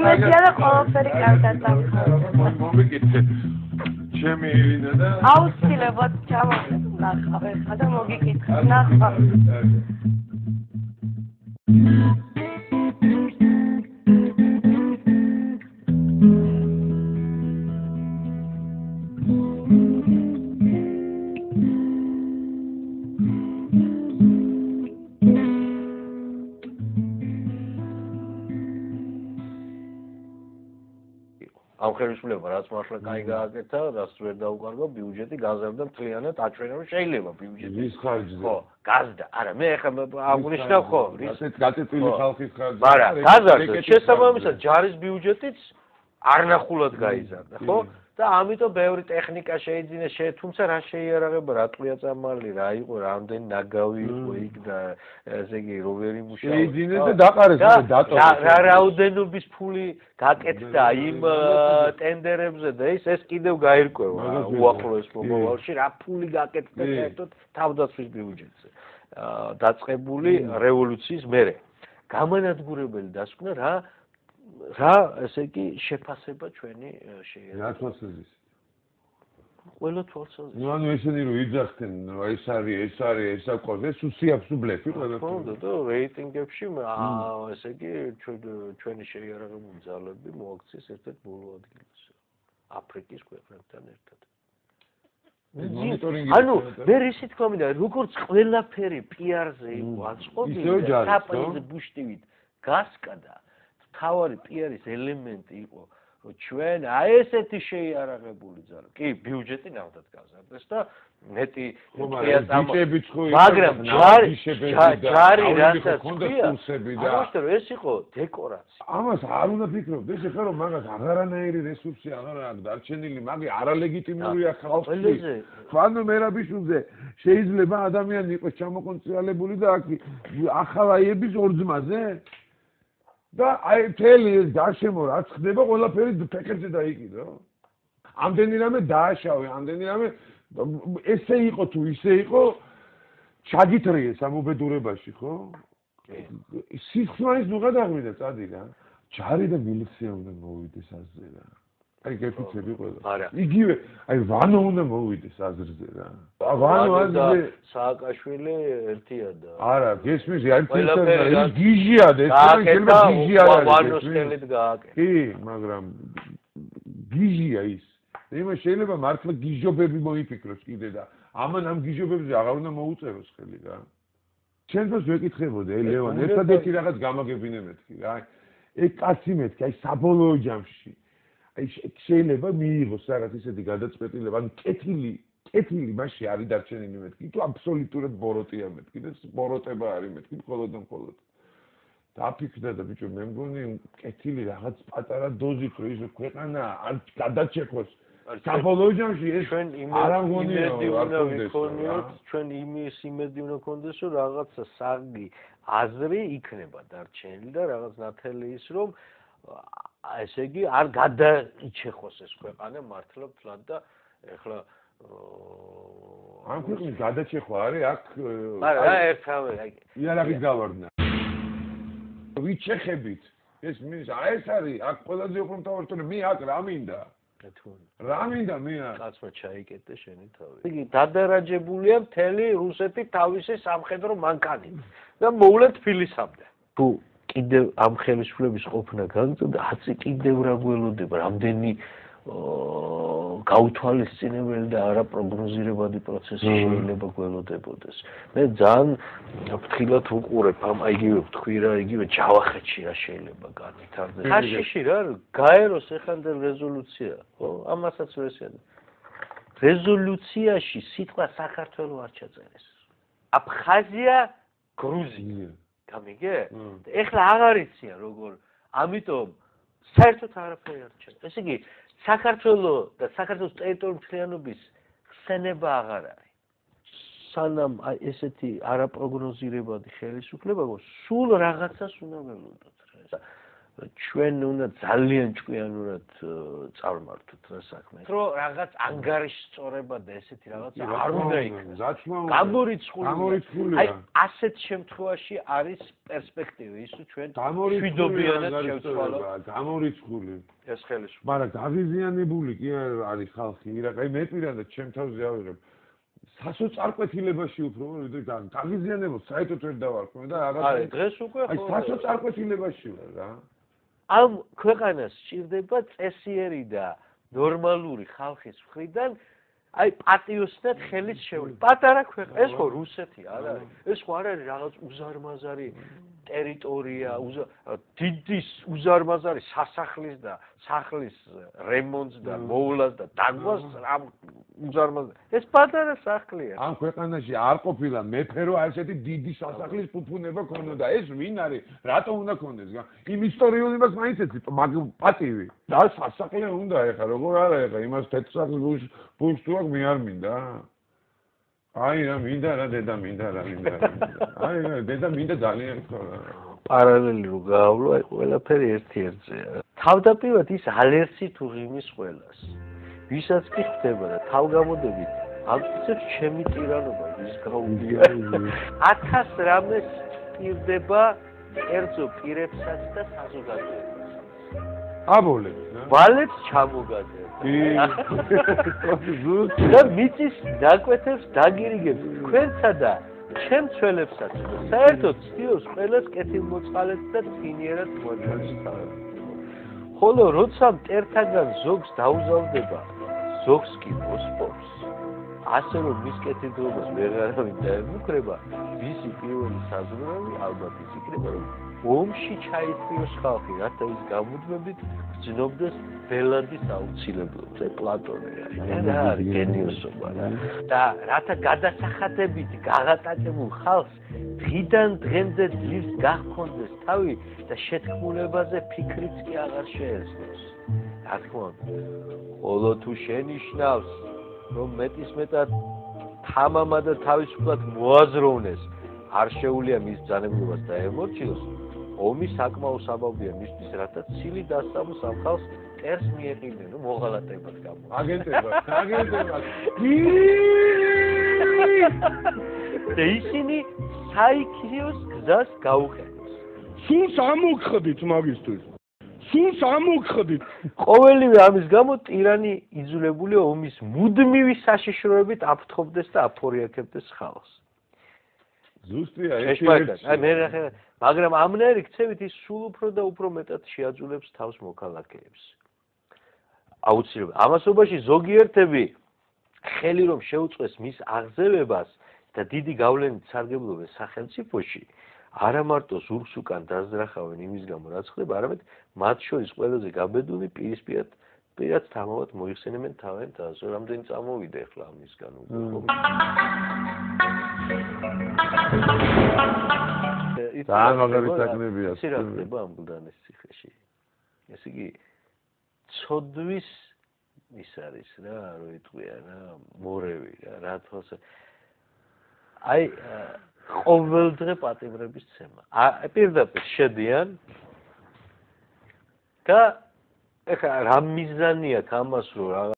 იმედია და ყველაფერი კარგად დამხდება. მომიკითხე. ჩემი ირინა და აუცილებლად ჩამოვიდეთ ნახავ ეხლა და მოგიკითხეთ ნახავ. ამ ხელისუფლება რაც მართლა კაი გააკეთა, რაც ვერ დაუკარგა ბიუჯეტი გაზარდა მთლიანად აჩვენა რომ შეიძლება ბიუჯეტი ვის ხარჯზე ხო გაზდა არა მე ახლა აღვნიშნავ ხო გაწეწილი ხალხის ხარჯზე მაგრამ გაზარდა შესაბამისად ჯარის ბიუჯეტიც არნახულად გაიზარდა ხო და ამიტომ ბევრი ტექნიკა შეიძინეს თუმცა რა შეიარაღება რა ტყვია წამალი რა იყო რამდენი ნაგავი იყო იქ და ესე იგი როვერი მუშაობა შეიძინეს და დაყარეს დატოვეს რა რაოდენობის ფული გაკეთდა იმ ტენდერებზე და ეს კიდევ გაირკვევა უახლოეს მომავალში რა ფული გაკეთდა საერთოდ თავდაცვის ბიუჯეტზე დაწყებული რევოლუციის მერე გამანადგურებელი დასკვნა რა ესე იგი შეფასება ჩვენი შეიძლება რა თვალსაზრისით ყველა თვალსაზრისით ნუ ანუ ესენი რომ იძახდნენ ეს არის ეს აქვს უსიაფსო ბლეფი ყველა თქონდა და რეიტინგებში ესე იგი ჩვენი შეიარაღებული ძალები მოაქციეს ერთ-ერთ ბოლო ადგილას აფრიკის ქვეყნებთან ერთად ანუ ვერ ისე თქვა მინდა როგორც ყველაფერი პიარზე იყო აწყობილი საპაიზე ბუშტივით გასკდა თავარი პიარის ელემენტი იყო რომ ჩვენ აი ესეთი შეიარაღებული ძალა კი ბიუჯეტი ნამდვილად გაზარდეს და მეტი მაგრამ ჯარი რასაც ქვია ამასთან ეს იყო დეკორაცია ამას არ უნდა ფიქრობ ეს ხა რომ მაგას აღარანაირი რესურსი აღარ აქვს დარჩენილი მაგი არალეგიტიმურია ხალხში ანუ მერაბიშვილზე შეიძლება ადამიანი იყოს ჩამოკონცრალებული და ახალაიების ორძმაზე და აი მთელი ეს გარშემო რაც ხდება ყველაფერი ფეხებზე დაიკიდო ამდენი რამე დააშავე ამდენი რამე ესე იყო თუ ისე იყო ჩაგითრიეს ამ უბედურებაში ხო სიხსმაის ნუღა დაღმიდა წადი რა ჯარი და მილიცია უნდა მოვიდეს აზრზე რა აი გეფიცები ყველა იგივე აი ვანო უნდა მოვიდეს აზრზე რა ვანო აზრზე სააკაშვილი ერთია და არა გესმის ეს გიჟია და ეს შეიძლება გიჟი არ არის ვანოს ხელით გააკეთა კი მაგრამ გიჟია ის იმას შეიძლება მართლა გიჟობები მოიფიქროს კიდე და ამან ამ გიჟობებზე აღარ უნდა მოუწეროს ხელი რა ჩემთვის ვეკითხებოდი ლეონ ერთადერთი რაღაც გამაგებინე მეთქი რა ეგ კაცი მეთქი აი საბოლოო ჯამში აი შეიძლება მიიღოს რაღაც ისეთი გადაწყვეტილება ანუ კეთილი მასში არის დარჩენილი მეთქი თუ აბსოლუტურად ბოროტია მეთქი და ბოროტება არის მეთქი მხოლოდ და მხოლოდ დაფიქრდა და ბიჭო მე მგონი კეთილი რაღაც პატარა დოზით რომ ის ქვეყანა არ გადაჭეხოს საბოლოო ჯამში ეს არ ამგონია ჩვენ იმის იმედი უნდა გქონდეს რომ რაღაცა საგი აზრი იქნება დარჩენილი და რაღაც ნათელი ის რომ ესე იგი არ გადაიჭეხოს ეს ქვეყანა მართლა ფლად და ეხლა ამ ქვეყნის გადაჭეხვა არის აქ არა ერთავე იარაღის გავარდნა ვიჩეხებით ეს მინს ეს არის აქ ყველაზე უფრო მთავარი მე აქ რა მინდა რა მინდა მე აქ კაცმა ჩაიკეტე შენი თავი იგი დადარაჯებულია მთელი რუსეთი თავისი სამხედრო მანქანით და მოვლენ თბილისამდე თუ კიდევ ამ ხელისუფლების ყოფნა გაგწევდა აწი კიდევ რა გველოდება რამდენი გაუთვალისწინებელი და არაპროგნოზირებადი პროცესი შეიძლება გველოდებოდეს მე ძალიან ფრთხილად ვუყურებ ამ იგივე ვთქვი რა იგივე ჯავახეთში რა შეიძლება განვითარდეს ხაშიში რა გაეროს ეხანდელ რეზოლუცია ხო ამასაც ვესწრები რეზოლუციაში სიტყვა საქართველო არ ჩაწერეს აფხაზია გრუზია გამიგე ეხლა აღარ იციან როგორ ამიტომ საერთოდ არაფერი არ ჩაწერეს ესე იგი საქართველო და საქართველოს ტერიტორიული მთლიანობის ხსენება აღარ არის. სანამ ესეთი არაპროგნოზირებადი ხელისუფლება გოს სულ რაღაცას უნდა ველოდოთ. ჩვენ უნდა ძალიან ჭკვიანურად წარმართოთ რა საქმე. რომ რაღაც ანგარიშწორება და ესეთი რაღაცა არ უნდა იქნას. გამორიცხულია. აი ასეთ შემთხვევაში არის პერსპექტივა ის ჩვენ შვიდობიანად შევცვალოთ. გამორიცხული. ეს ხელისუფლება. მაგრამ გაღიზიანებული კი არის ხალხი. აი მე პირადად ჩემ თავზე ავიღებ. სასოწარკვეთილებაში უფრო გაღიზიანებულ საერთოდ ვერ დავარქვი და რაღაც აი დღეს უკვე აი სასოწარკვეთილებაში ვარ რა. ამ ქვეყანას სჭირდება წესიერი და ნორმალური ხალხის მხრიდან აი პატიოსნად ხელის შევლის. პატარა ქვეყანა ეს ხო რუსეთი არ არის. ეს ხო არ არის რაღაც უზარმაზარი ტერიტორია, დიდი უზარმაზარი სასახლის და სახლის რემონტს და მოვლას და დაგვას ამ უზარმაზარი. ეს პატარა სახლია. ამ ქვეყანაში არ ყოფილა მეფე რომ ასეთი დიდი სასახლის ფუფუნება ქონოდა. ეს ვინ არის? რატო უნდა ქონდეს? იმ ისტორიული მას მაინც ეცი პატივი. და სასახლე უნდა ეხა როგორ არა ეხა იმას თეთრსახლის ბუშ თუ აქ მე არ მინდა. აი რა მინდა რა დედა მინდა რა მინდა. აი რა დედა მინდა ძალიან ხო რა. პარალელი რო გაავლო აი ყველაფერი ერთ-ერთზეა. თავდაპირველად ის ალერსი თუ ღიმის ყველას. ვისაც კი ხდება და თავგამოდებით აღწევს ჩემი ტირანობა ვის გაუგია. 1000 რამეს პირდება კერძო პირებსაც და საზოგადოებას. აბოლებს რა. ვალებს ჩამოგაძებს. და მიწის დაკვეთებს დაგირიგებს თქვენსა და ჩემ ცველებსაც საერთოდ ცდილობს ყველას კეთილმოწყალედ და წინიერად მოაჩვენოს. ხოლო როცა მტერთაგან ზოგს დაუზავდება ზოგს კი მოსპობს ასე რომ მის კეთილდღეობას ვეღარავინ დაემუქრება მისი პირველი საზღვრები ალბათ ის იქნება რომ ომში ჩაითრიოს ხალხი რათა ის გამუდმებით გრძნობდეს ბელადის აუცილებლობას ეს პლატონია რა არის გენიოსობა და რათა გადასახადებით გაღატაკებულ ხალხს დღიდან დღემდე ძლივს გახონდეს თავი და შეთქმულებაზე ფიქრიც კი აღარ შეეძლოს რა თქმა უნდა ხოლო თუ შენიშნავს რომ მეტისმეტად თამამა და თავისუფლად მოაზროვნეს არ შეუძლია მის ბრძანებლობას დაემორჩილოს ომი საკმაო საბაბია მისთვის რათა ცილი დასწამოს ამ ხალხს ტერს მიეყიდნენ რომ მოღალატებად გამოვა აგენტებად და ისინი საიქიოს გზას გაუყენეს სულს ამოგხდით მაგისტრის სულს ამოგხდით ყოველივე ამის გამო ტირანი იძულებულია ომის მუდმივი საშიშროებით აფრთხობდეს და აფორიაქებდეს ხალხს ზუსტია ეს აი მე მაგრამ ამნაირი ქცევით ის სულ უფრო და უფრო მეტად შეაძულებს თავს მოქალაქეებს აუცილებლად ამასობაში ზოგიერთები ხელი რომ შეუწყეს მის აღზევებას და დიდი გავლენით სარგებლობენ სახელმწიფოში არა მარტო ზურგს უკან დაზრახავენ იმის გამო რაც ხდება არამედ მათ შორის ყველაზე გაბედული პირად თამამად მოიხსენებენ თავენ თავს რამდენი წამოვიდა ახლა ამისგან ძალიან მაგარი საქმეებია სირახდება ამ ბუდანის ციხეში ესე იგი ცოდვის ის არის რა რო იტყვია რა მორევი რა თვალსა აი ყოველდღე პატიმრების ცემა პირდაპირ შედიან და ეხლა რა მიზანია ამას რომ